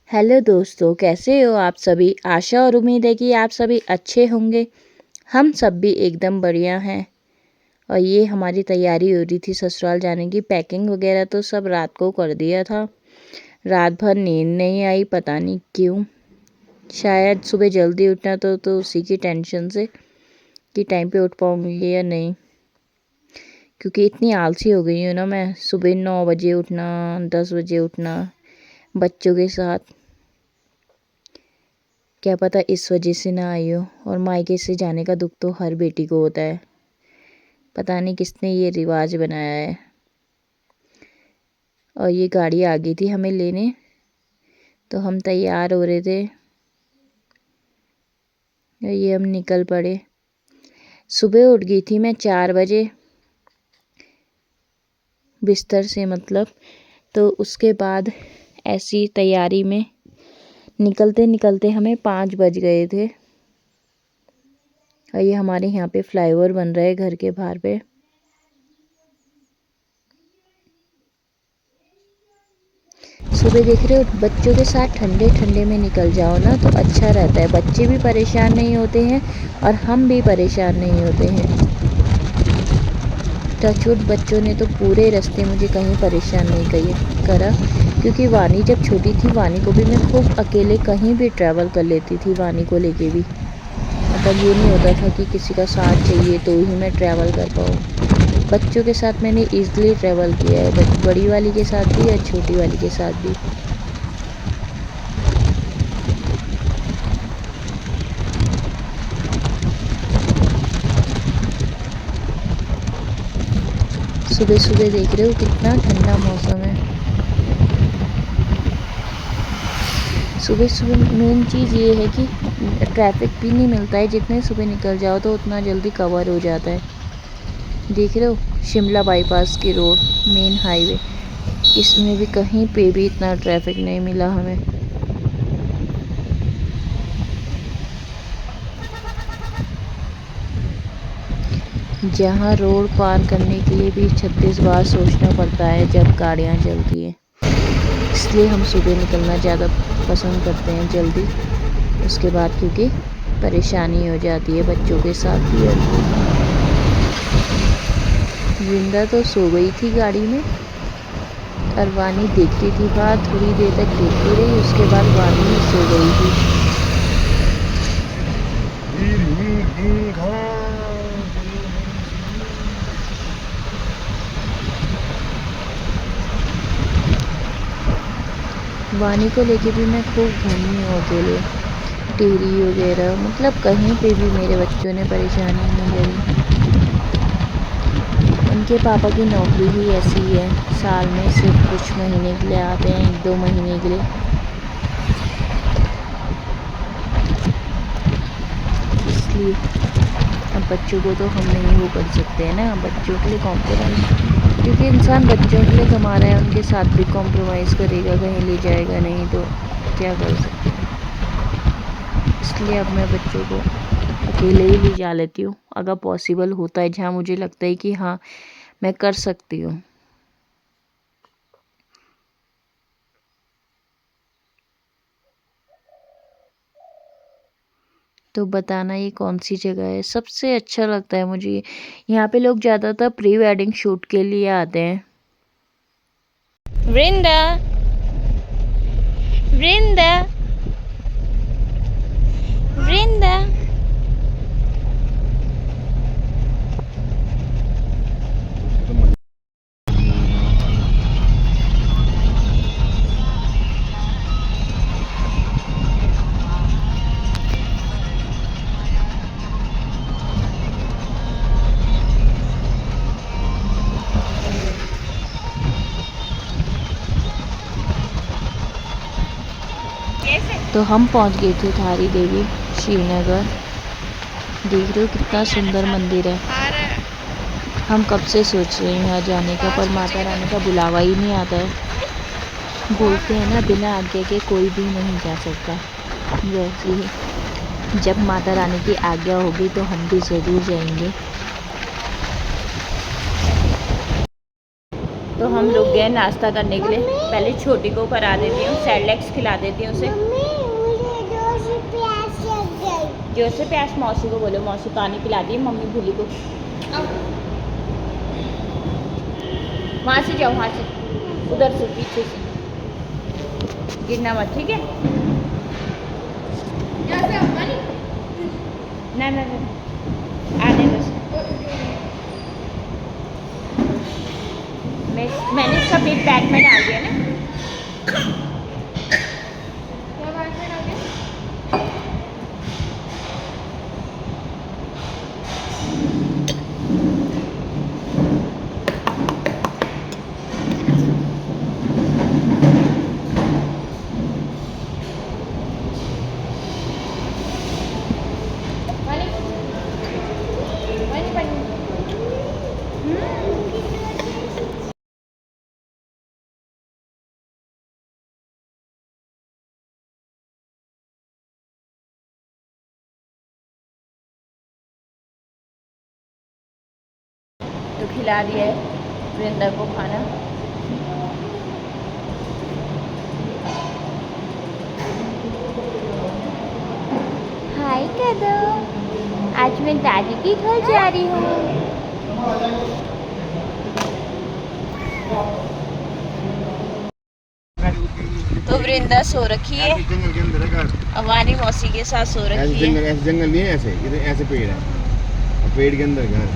Hello दोस्तों, कैसे हो आप सभी। आशा और उम्मीद है कि आप सभी अच्छे होंगे। हम सब भी एकदम बढ़िया हैं। और ये हमारी तैयारी हो रही थी ससुराल जाने की। पैकिंग वगैरह तो सब रात को कर दिया था। रात भर नींद नहीं आई, पता नहीं क्यों। शायद सुबह जल्दी उठना तो उसी की टेंशन से कि टाइम पे उठ पाऊंगी या नहीं। क्योंकि इतनी आलसी हो गई हूँ ना मैं। सुबह 9 बजे उठना, 10 बजे उठना बच्चों के साथ। क्या पता इस वजह से ना आई हो। और मायके से जाने का दुख तो हर बेटी को होता है। पता नहीं किसने ये रिवाज बनाया है। और ये गाड़ी आ गई थी हमें लेने, तो हम तैयार हो रहे थे और ये हम निकल पड़े। सुबह उठ गई थी मैं 4 बजे बिस्तर से, मतलब। तो उसके बाद ऐसी तैयारी में निकलते निकलते हमें 5 बज गए थे। और ये हमारे यहाँ पे फ्लाईओवर बन रहा है घर के बाहर पे। सुबह देख रहे हो, बच्चों के साथ ठंडे ठंडे में निकल जाओ ना तो अच्छा रहता है। बच्चे भी परेशान नहीं होते हैं और हम भी परेशान नहीं होते हैं। टचवुड बच्चों ने तो पूरे रास्ते मुझे कहीं परेशान नहीं करा। क्योंकि वानी जब छोटी थी, वानी को भी मैं खूब अकेले कहीं भी ट्रैवल कर लेती थी। वानी को लेके भी मतलब ये नहीं होता था कि किसी का साथ चाहिए तो ही मैं ट्रैवल कर पाऊँ। बच्चों के साथ मैंने ईज़िली ट्रैवल किया है, बड़ी वाली के साथ भी और छोटी वाली के साथ भी। सुबह सुबह देख रहे हो कितना ठंडा मौसम है। सुबह सुबह मेन चीज़ ये है कि ट्रैफिक भी नहीं मिलता है। जितने सुबह निकल जाओ तो उतना जल्दी कवर हो जाता है। देख रहे हो शिमला बाईपास की रोड, मेन हाईवे, इसमें भी कहीं पे भी इतना ट्रैफिक नहीं मिला हमें। जहाँ रोड पार करने के लिए भी 36 बार सोचना पड़ता है जब गाड़ियाँ चलती हैं। इसलिए हम सुबह निकलना ज़्यादा पसंद करते हैं जल्दी। उसके बाद क्योंकि परेशानी हो जाती है बच्चों के साथ भी। जिंदा तो सो गई थी गाड़ी में और वानी देखती थी बाहर। थोड़ी देर तक देखती रही, उसके बाद वानी सो गई थी। वानी को लेके भी मैं खूब घूमी हूँ अकेले, टिहरी वगैरह, मतलब कहीं पे भी मेरे बच्चों ने परेशानी नहीं करी। उनके पापा की नौकरी ही ऐसी है, साल में सिर्फ कुछ महीने के लिए आते हैं, 1-2 महीने के लिए। इसलिए अब बच्चों को तो हम नहीं वो कर सकते हैं ना, बच्चों के लिए कॉम्प्रोमाइज़। क्योंकि इंसान बच्चों के लिए कमा रहा है, उनके साथ भी कॉम्प्रोमाइज़ करेगा, कहीं ले जाएगा नहीं तो क्या कर सकते हैं। इसलिए अब मैं बच्चों को अकेले ही ले जा लेती हूँ अगर पॉसिबल होता है, जहाँ मुझे लगता है कि हाँ मैं कर सकती हूँ। तो बताना ये कौन सी जगह है सबसे अच्छा लगता है मुझे। यहाँ पे लोग ज़्यादातर प्री वेडिंग शूट के लिए आते हैं। वृंदा, वृंदा, वृंदा। तो हम पहुँच गए थे थारी देवी, श्रीनगर। देख रहे हो कितना सुंदर मंदिर है। हम कब से सोच रहे हैं यहाँ जाने का, पर माता रानी का बुलावा ही नहीं आता है। बोलते हैं ना, बिना आज्ञा के कोई भी नहीं जा सकता। वैसे ही जब माता रानी की आज्ञा होगी तो हम भी ज़रूर जाएंगे। तो हम रुक गए नाश्ता करने के लिए। पहले छोटी को करा देती हूँ, सेरेलैक्स खिला देती हूँ उसे। जोर से प्यास मौसी को बोलो, मौसी पानी पिला दी मम्मी भूली को। वहाँ से जाओ, वहाँ से, उधर से पीछे से, गिरना मत, ठीक है? ना ना ना, आने बस। मैंने इसका बिग बैग में डाल दिया ना। क्या बैग में डाल दिया? तो खिला दिया है वृंदा को खाना। हाय कर दो, आज मैं दादी के घर जा रही हूँ। तो वृंदा सो रखी है, जंगल के अंदर है घर। अवानी मौसी के साथ सो रखी है। ऐसे जंगल नहीं है, ऐसे इधर ऐसे पेड़ है और पेड़ के अंदर घर।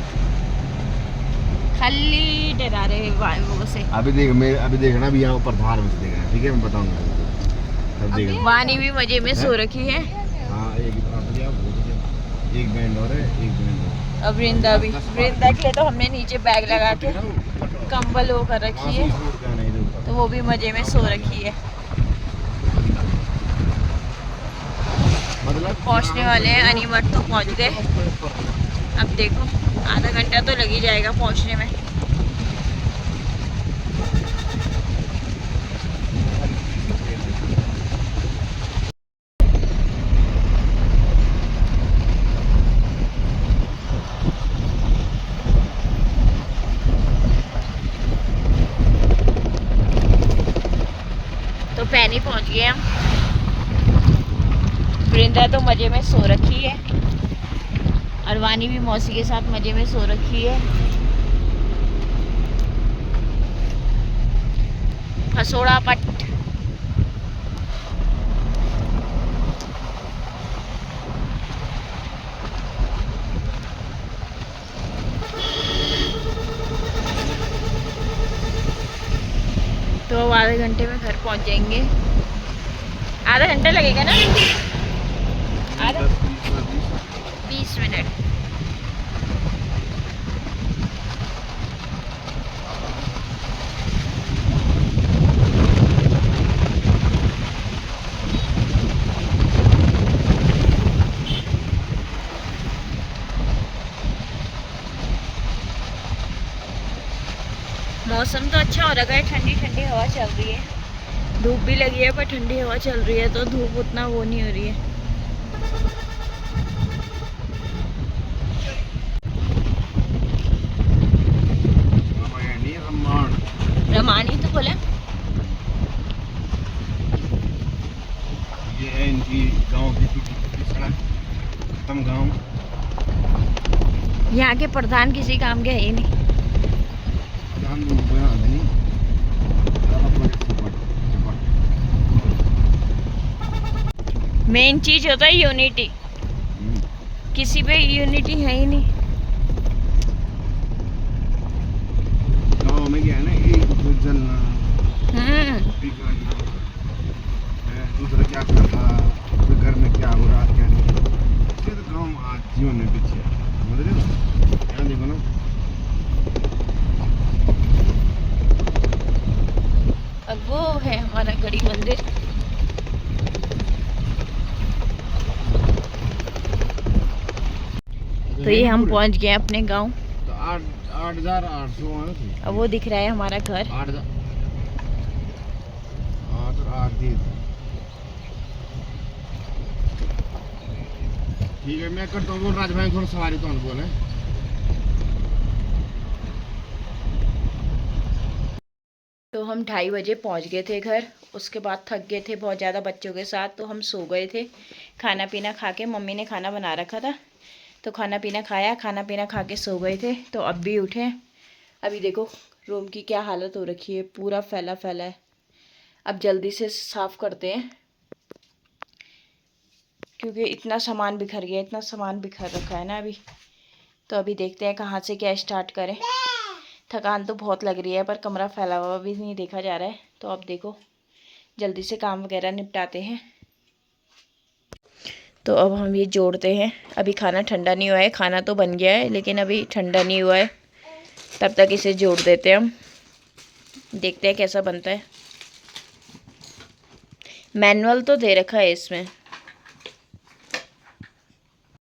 खाली डरा रहे वो से। अभी देखना अभी यहाँ ऊपर धार में से देखना, ठीक है? मैं बताऊंगा तब देखना। वानी भी मजे में सो रखी है। हाँ, एक बैंड और है, एक बैंड और। अब वृंदा भी, वृंदा के लिए तो हमने नीचे बैग लगा के कंबल वो कर रखी है, तो वो भी मजे में सो रखी है। पहुंचने वाले हैं, अनीमठ तो पहुंच गए। अब देखो आधा घंटा तो लग ही जाएगा पहुंचने में। तो पैनी पहुंच गए हम। वृंदा तो मजे में सो रखी है, और वानी भी मौसी के साथ मजे में सो रखी है। फसोड़ा पट। तो अब आधे घंटे में घर पहुंच जाएंगे। आधा घंटा लगेगा ना? आधा 20 मिनट। मौसम तो अच्छा हो रखा है, ठंडी ठंडी हवा चल रही है। धूप भी लगी है पर ठंडी हवा चल रही है, तो धूप उतना वो नहीं हो रही है। रमानी तो बोला। ये है इनकी गांव की टूटी सड़क, खत्म गांव। यहाँ के प्रधान किसी काम के है ही नहीं। मेन चीज होता है यूनिटी, किसी पे यूनिटी है ही नहीं। गाँव में क्या है ना, एक दूसरे जलना, दूसरा क्या करता, तो घर में क्या हो रहा क्या नहीं, इसलिए तो गाँव आज जीवन में पीछे है। समझ रहे हो? यहाँ देखो ना, अब वो है हमारा गढ़ी मंदिर। तो ये हम पहुंच गए अपने गांव। तो 8,800 अब वो दिख रहा है हमारा घर। 8,000। हाँ तो 8 ठीक है, मैं करता हूँ राज भाई थोड़ा सवारी तो बोले। हम 2:30 बजे पहुंच गए थे घर। उसके बाद थक गए थे बहुत ज़्यादा बच्चों के साथ, तो हम सो गए थे। खाना पीना खा के, मम्मी ने खाना बना रखा था तो खाना पीना खाया, खाना पीना खा के सो गए थे। तो अब भी उठे। अभी देखो रूम की क्या हालत हो रखी है, पूरा फैला फैला है। अब जल्दी से साफ़ करते हैं क्योंकि इतना सामान बिखर गया, इतना सामान बिखर रखा है ना अभी। तो अभी देखते हैं कहाँ से क्या स्टार्ट करें। थकान तो बहुत लग रही है पर कमरा फैला हुआ भी नहीं देखा जा रहा है। तो अब देखो जल्दी से काम वगैरह निपटाते हैं। तो अब हम ये जोड़ते हैं। अभी खाना ठंडा नहीं हुआ है, खाना तो बन गया है लेकिन अभी ठंडा नहीं हुआ है। तब तक इसे जोड़ देते हैं हम, देखते हैं कैसा बनता है। मैनुअल तो दे रखा है इसमें।